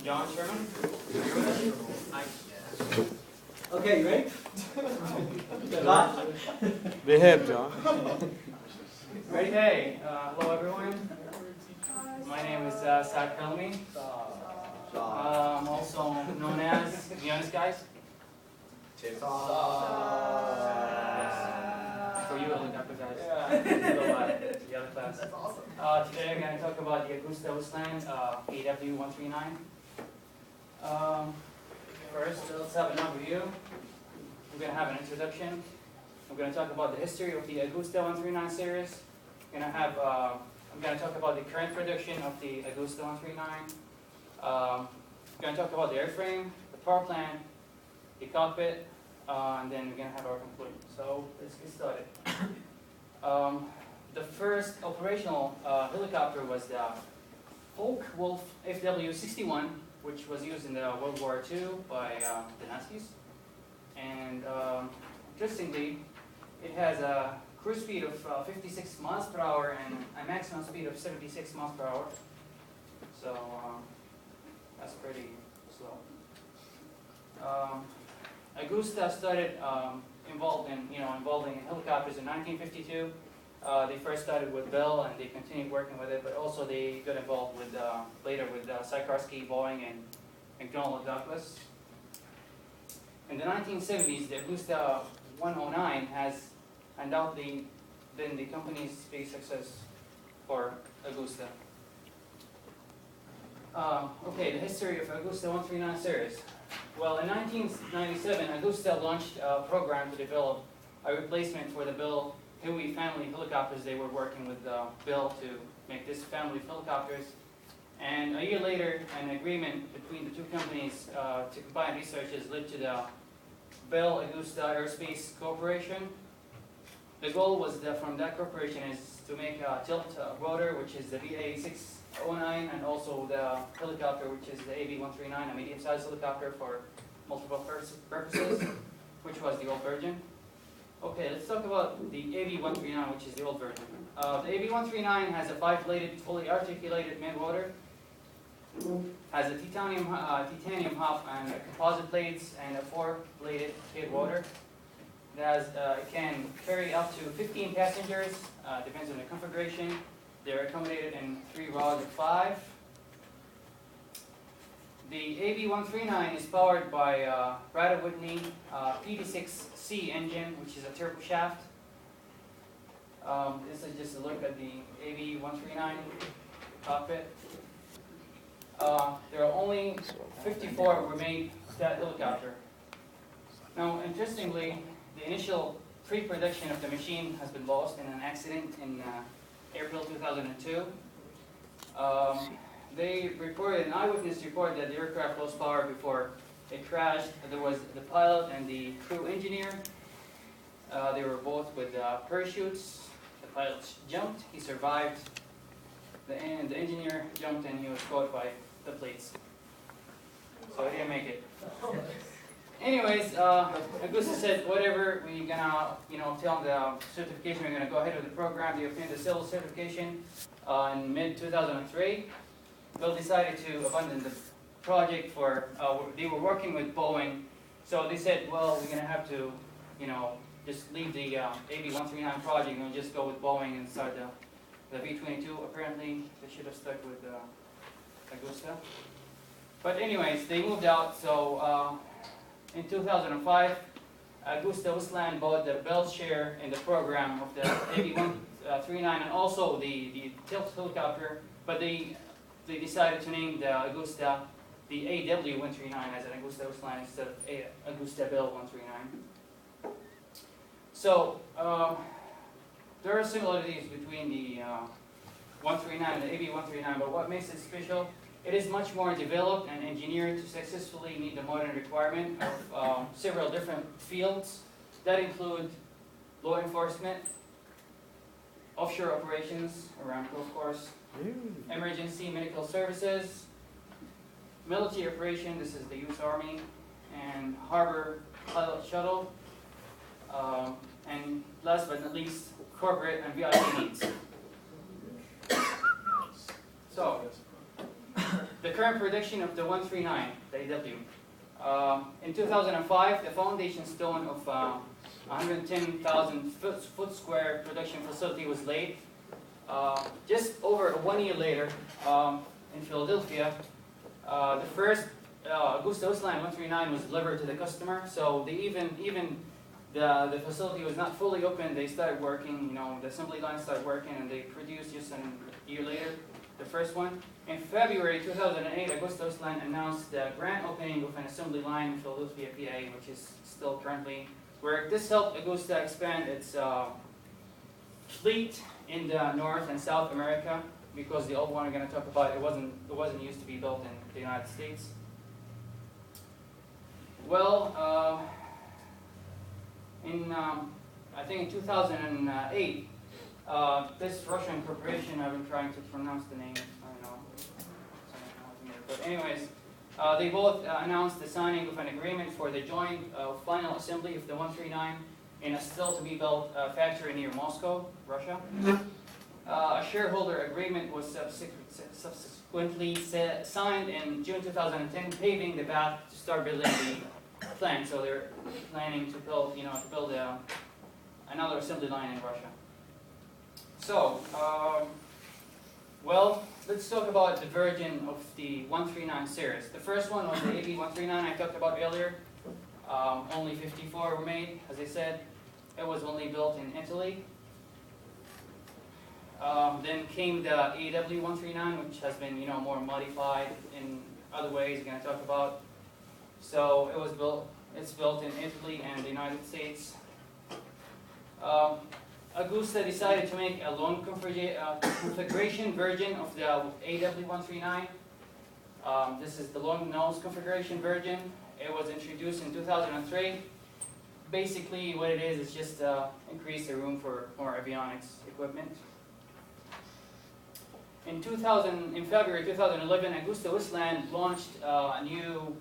John Sherman. Okay, you ready? John? Behave, John. Ready? Hey, hello everyone. My name is Saad Kalmi. I'm also known as, be honest guys? Yes. For you helicopter guys. The other class. Today I'm going to talk about the Agusta Westland AW139. First, let's have an overview. We're going to have an introduction. We're going to talk about the history of the Agusta 139 series. I'm going to talk about the current production of the Agusta 139. I'm going to talk about the airframe, the power plant, the cockpit, and then we're going to have our conclusion. So let's get started. The first operational helicopter was the Focke-Wulf FW61, which was used in the World War II by the Nazis. And interestingly, it has a cruise speed of 56 miles per hour and a maximum speed of 76 miles per hour. So that's pretty slow. Agusta started involving helicopters in 1952. They first started with Bell and they continued working with it, but also they got involved with later with Sikorsky, Boeing, and McDonnell Douglas. In the 1970s, the Agusta 109 has undoubtedly been the company's big success for Agusta. Okay, the history of Agusta 139 series. Well, in 1997, Agusta launched a program to develop a replacement for the Bell Huey family helicopters. They were working with Bell to make this family of helicopters. And a year later, an agreement between the two companies to combine researches led to the Bell Agusta Aerospace Corporation. The goal was from that corporation is to make a tilt rotor, which is the VA609, and also the helicopter, which is the AW139, a medium-sized helicopter for multiple purposes, which was the old version. Okay, let's talk about the AW139, which is the old version. The AW139 has a 5-bladed, fully articulated main rotor, has a titanium hub and composite blades, and a 4-bladed head rotor. It can carry up to 15 passengers, depends on the configuration. They're accommodated in 3 rows of 5. The AW139 is powered by Pratt & Whitney PD6C engine, which is a turboshaft. This is just a look at the AW139 cockpit. There are only 54 were made of that helicopter. Now, interestingly, the initial pre-production of the machine has been lost in an accident in April 2002. An eyewitness reported that the aircraft lost power before it crashed. There was the pilot and the crew engineer. They were both with parachutes. The pilot jumped, he survived. The engineer jumped and he was caught by the plates. So he didn't make it. Anyways, Agusta said, whatever, we're gonna, tell them the certification, we're gonna go ahead with the program. They obtained the civil certification in mid-2003. Bill decided to abandon the project they were working with Boeing. So they said, well, we're gonna have to, just leave the AW139 project and just go with Boeing and start the V-22. Apparently, they should have stuck with Agusta. But anyways, they moved out, so in 2005, Agusta Westland bought the Bell share in the program of the AW139 and also the tilt helicopter, but they decided to name the Agusta the AW139 as an Agusta Westland instead of Agusta Bell 139. So there are similarities between the 139 and the AW139, but what makes it special? It is much more developed and engineered to successfully meet the modern requirement of several different fields that include law enforcement, offshore operations, Aramco of course, emergency medical services, military operation, this is the U.S. Army, and harbor pilot shuttle, and last but not least, corporate and VIP needs. So, the current production of the 139, the AW. In 2005, the foundation stone of 110,000 foot square production facility was laid. Just over 1 year later, in Philadelphia, the first Agusta Westland 139 was delivered to the customer. So they even the facility was not fully open. They started working. You know, the assembly line started working, and they produced just a year later the first one. In February 2008, Agusta Westland announced the grand opening of an assembly line in Philadelphia, PA, which is still currently work. This helped Agusta expand its fleet in the North and South America, because the old one we're going to talk about, it wasn't used to be built in the United States. Well, I think in 2008, this Russian corporation, I've been trying to pronounce the name, I don't know, but anyways, they both announced the signing of an agreement for the joint final assembly of the 139 in a still-to-be-built factory near Moscow, Russia. A shareholder agreement was subsequently signed in June 2010, paving the path to start building the plant. So they're planning to build, another assembly line in Russia. So, well, let's talk about the version of the 139 series. The first one was the AW139 I talked about earlier. Only 54 were made, as I said. It was only built in Italy. Then came the AW139, which has been, more modified in other ways we're going to talk about. So it's built in Italy and the United States. Agusta decided to make a long configuration version of the AW139. This is the long nose configuration version. It was introduced in 2003. Basically, what it is just increase the room for more avionics equipment. In February 2011, Agusta Westland launched a new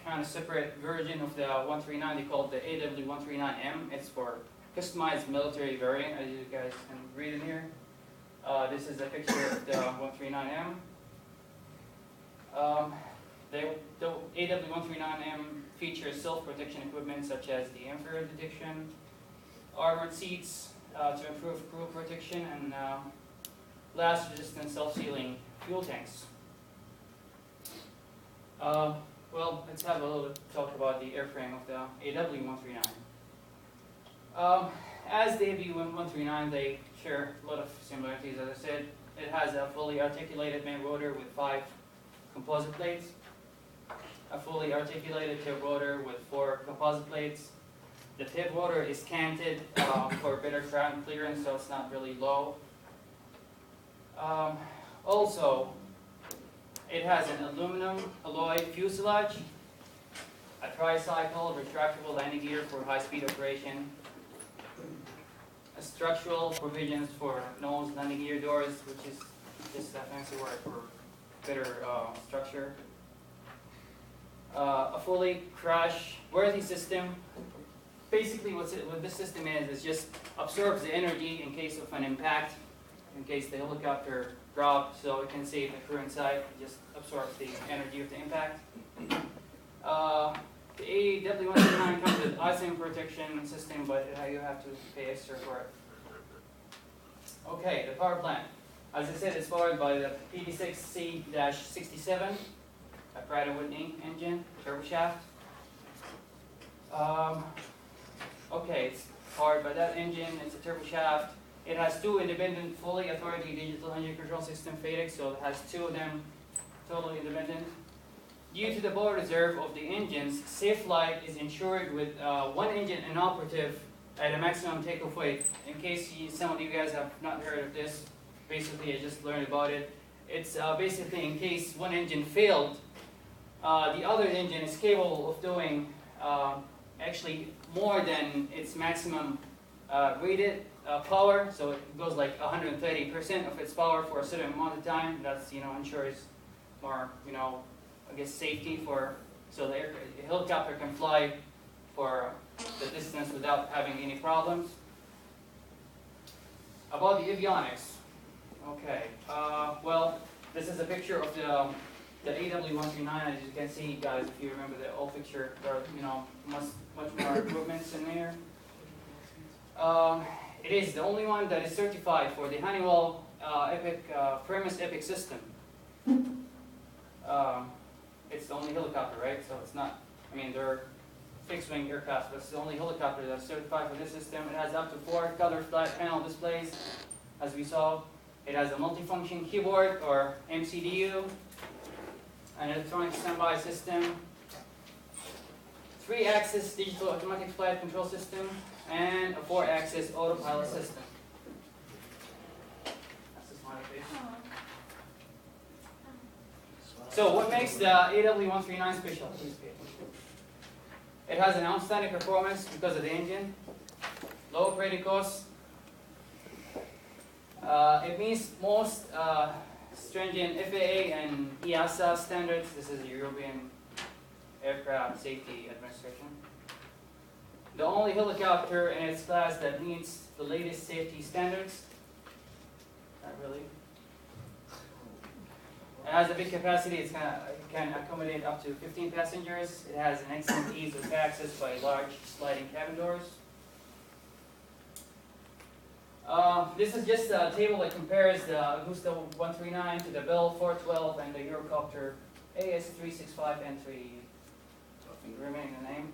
kind of separate version of the 139. They called the AW139M. It's for customized military variant, as you guys can read in here. This is a picture of the 139M. The AW139M features self-protection equipment such as the infrared detection, armored seats to improve crew protection, and blast-resistant self-sealing fuel tanks. Well, let's have a little talk about the airframe of the AW139. As the AW139, they share a lot of similarities. As I said, it has a fully articulated main rotor with 5 composite plates, a fully articulated tail rotor with 4 composite plates. The tail rotor is canted for better ground clearance, so it's not really low. Also, it has an aluminum alloy fuselage, a tricycle retractable landing gear for high-speed operation, structural provisions for nose landing gear doors, which is just a fancy word for better structure. A fully crash-worthy system. Basically, what this system is just absorbs the energy in case of an impact, in case the helicopter drops, so it can save the crew inside. It just absorbs the energy of the impact. The AW139 comes with icing protection system, but you have to pay extra for it. Okay, the power plant. As I said, it's powered by the PD6C-67, a Pratt & Whitney engine, turboshaft. Okay, it's powered by that engine. It's a turboshaft. It has 2 independent, fully authority digital engine control system FADEC, so it has 2 of them totally independent. Due to the power reserve of the engines, safe flight is ensured with 1 engine inoperative at a maximum takeoff weight. In case some of you guys have not heard of this, basically I just learned about it. It's basically in case 1 engine failed, the other engine is capable of doing actually more than its maximum rated power. So it goes like 130% of its power for a certain amount of time. That's ensures more I guess safety so the helicopter can fly for the distance without having any problems. About the avionics. Okay, well, this is a picture of the the AW139, as you can see, guys, if you remember the old picture, there are, much more improvements in there. It is the only one that is certified for the Honeywell Premise Epic system. It's the only helicopter, right? So it's not, there are fixed-wing aircraft, but it's the only helicopter that's certified for this system. It has up to 4 color flat panel displays, as we saw. It has a multifunction keyboard, or MCDU, an electronic standby system, 3-axis digital automatic flight control system, and a 4-axis autopilot system. That's the smiley face. So what makes the AW139 special? Please pay attention. It has an outstanding performance because of the engine, low operating costs. It meets most stringent FAA and EASA standards. This is the European Aircraft Safety Administration. The only helicopter in its class that meets the latest safety standards. Not really. It has a big capacity. It can accommodate up to 15 passengers. It has an excellent ease of access by large sliding cabin doors. This is just a table that compares the Agusta 139 to the Bell 412 and the Eurocopter AS365N3. Remaining the name.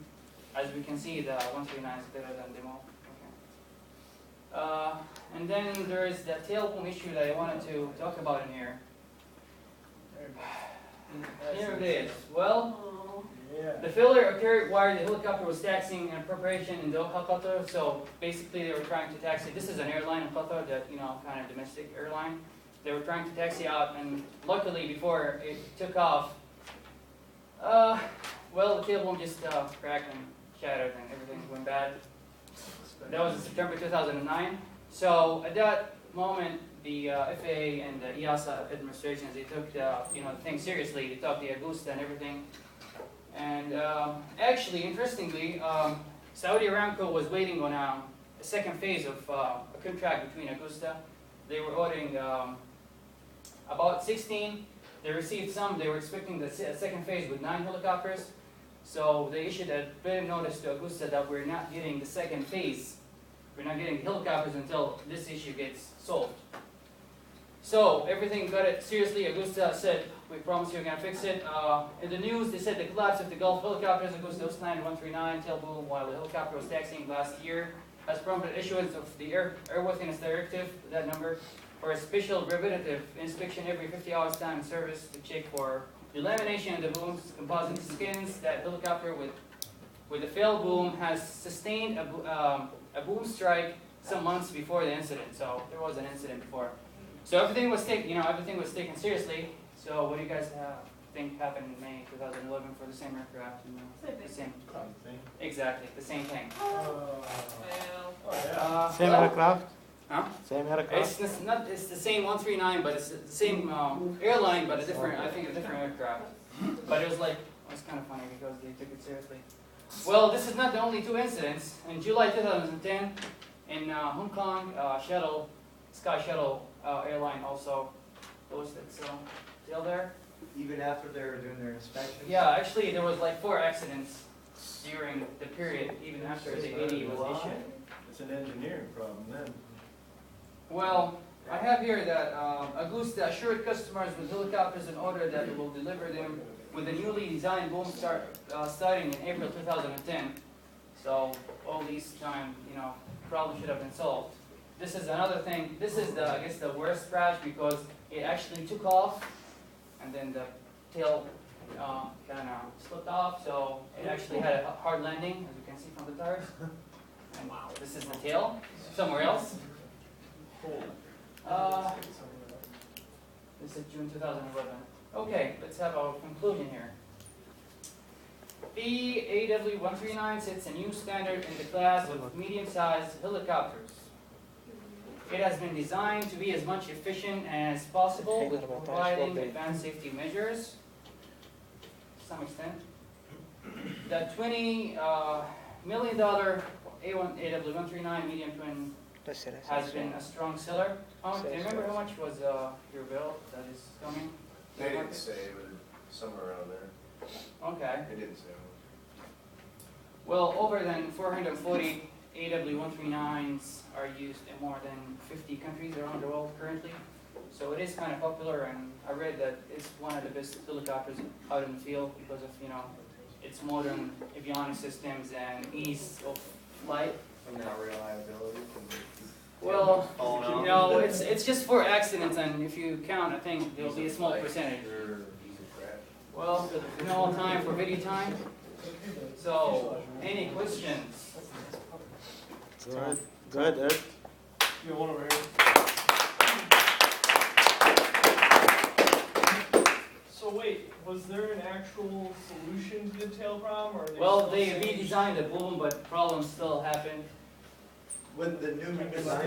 As we can see, the 139 is better than demo. Okay. And then there is the tail boom issue that I wanted to talk about in here. Here it is. Well, the failure occurred while the helicopter was taxiing in preparation in Doha, Qatar. So basically, they were trying to taxi. This is an airline in Qatar, that kind of domestic airline. They were trying to taxi out, and luckily, before it took off, well, the tail boom just cracked and shattered, and everything went bad. That was in September 2009. So at that moment, the FAA and the EASA administrations, they took the thing seriously. They took the Agusta and everything. And actually, interestingly, Saudi Aramco was waiting on a second phase of a contract between Agusta. They were ordering about 16. They received some. They were expecting the second phase with 9 helicopters. So they issued a written notice to Agusta that we're not getting the second phase. We're not getting helicopters until this issue gets solved. So everything got it seriously. Agusta said, we promise you we're going to fix it. In the news, they said the collapse of the Gulf helicopters, Agusta Westland AW139 tail boom while the helicopter was taxiing last year, has prompted issuance of the Airworthiness Directive, that number, for a special preventative inspection every 50 hours time in service to check for delamination of the boom's composite skins. That helicopter with the failed boom has sustained a boom strike some months before the incident. So there was an incident before. So everything was taken seriously. So what do you guys think happened in May 2011 for the same aircraft? The same thing. Exactly, the same thing. Same aircraft? Huh? Same aircraft? It's the same 139, but it's the same airline, but a different aircraft. But it was kind of funny because they took it seriously. Well, this is not the only 2 incidents. In July 2010, in Hong Kong, Sky Shuttle airline also posted. So, still there? Even after they were doing their inspection? Yeah, actually there was 4 accidents during the period, even after the AD was issued. It's an engineering problem then. Well, I have here that Agusta assured customers with helicopters in order that it will deliver them with a newly designed boom starting in April 2010. So all these time, problems should have been solved. This is another thing. This is I guess the worst crash because it actually took off, and then the tail kind of slipped off. So it actually had a hard landing, as you can see from the tires. And this is the tail somewhere else. This is June 2011. Okay, let's have our conclusion here. The AW139 sets a new standard in the class of medium-sized helicopters. It has been designed to be as much efficient as possible, providing advanced safety measures to some extent. The $20 million AW139 medium twin has been a strong seller. Do you remember how much was your bill that is coming? They didn't say, but somewhere around there. Okay. It didn't say. Well, over than 440 AW139s are used in more than 50 countries around the world currently. So it is kind of popular, and I read that it's one of the best helicopters out in the field because of, you know, its modern avionics systems and ease of flight. And now reliability. Well, you know, it's just for accidents, and if you count, I think there'll be a small percentage. Well, no time for video time. So, any questions? Go ahead, Ed. You got one over here. So wait, was there an actual solution to the tail problem, or are they Well, still they saying- redesigned the boom, but problems still happen. With the new With the redesign.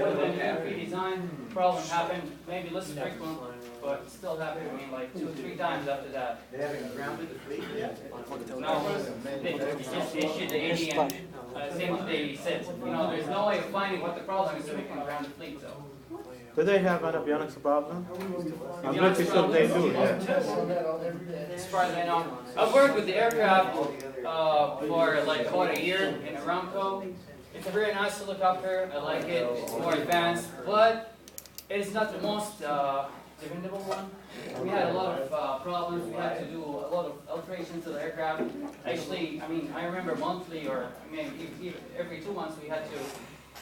new redesign, problem happened, maybe less frequent, but still happened, I mean, like 2 or 3 times after that. They haven't grounded the fleet yet? No, they just issued the AD and, same they said, you know, there's no way of finding what the problem is so we can ground the fleet, so. Do they have an avionics problem? I'm pretty sure they do, yeah. As far as I know, I've worked with the aircraft for like about a year in Aramco. It's a very nice helicopter. I like it. It's more advanced, but it's not the most dependable one. We had a lot of problems. We had to do a lot of alterations to the aircraft. Actually, I mean, I remember monthly, or I mean, even every 2 months, we had to,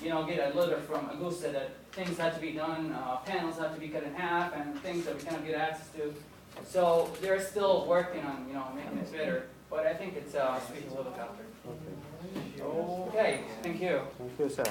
you know, get a letter from Agusta that things had to be done, panels had to be cut in half, and things that we cannot get access to. So they're still working on, you know, making it better. But I think it's a sweet helicopter. Okay, thank you. Thank you, sir.